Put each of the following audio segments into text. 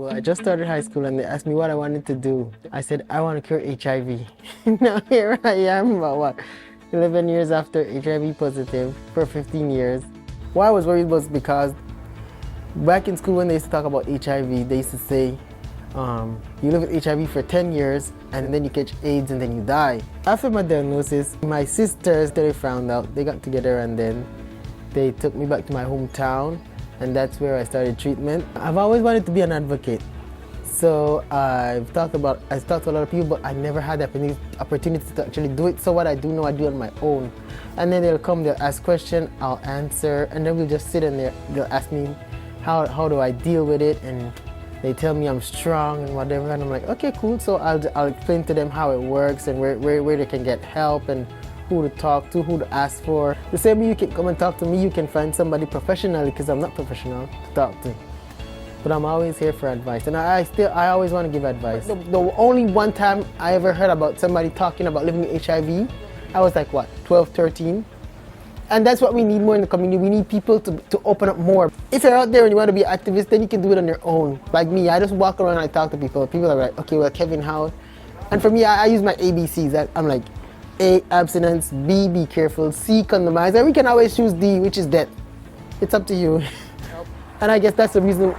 Well, I just started high school and they asked me what I wanted to do. I said, I want to cure HIV. Now here I am, about what, 11 years after HIV positive for 15 years. Why I was worried was because back in school when they used to talk about HIV, they used to say, you live with HIV for 10 years and then you catch AIDS and then you die. After my diagnosis, my sisters, they found out, they got together and then they took me back to my hometown, and that's where I started treatment. I've always wanted to be an advocate. So I've talked to a lot of people, but I never had the opportunity to actually do it. So what I do now, I do it on my own. And then they'll come, they'll ask questions, I'll answer, and then we'll just sit in there. They'll ask me, how do I deal with it? And they tell me I'm strong and whatever, and I'm like, okay, cool. So I'll explain to them how it works and where they can get help and who to talk to, who to ask for. The same way you can come and talk to me, you can find somebody professionally, because I'm not professional to talk to. But I'm always here for advice, and I always want to give advice. The only one time I ever heard about somebody talking about living with HIV, I was like, what, 12, 13? And that's what we need more in the community. We need people to open up more. If you're out there and you want to be an activist, then you can do it on your own. Like me, I just walk around and I talk to people. People are like, okay, well, Kevin, how? And for me, I use my ABCs. I'm like, A, abstinence, B, be careful, C, condomize, and we can always choose D, which is death. It's up to you. And I guess that's the reason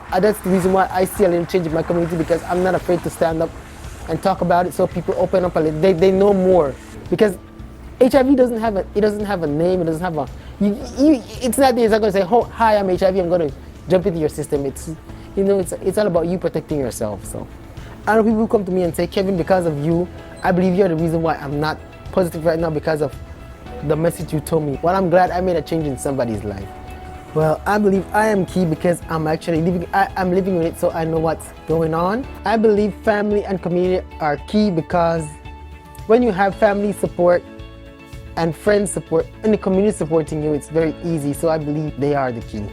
why I see a little change in my community, because I'm not afraid to stand up and talk about it, so people open up a little, they know more. Because HIV doesn't have a name, it doesn't have a, it's not that it's not going to say, oh, hi, I'm HIV, I'm going to jump into your system. It's all about you protecting yourself. So I know people who come to me and say, Kevin, because of you, I believe you're the reason why I'm not positive right now, because of the message you told me. Well, I'm glad I made a change in somebody's life. Well, I believe I am key because I'm actually I'm living with it, so I know what's going on. I believe family and community are key, because when you have family support and friends support and the community supporting you, it's very easy. So I believe they are the key.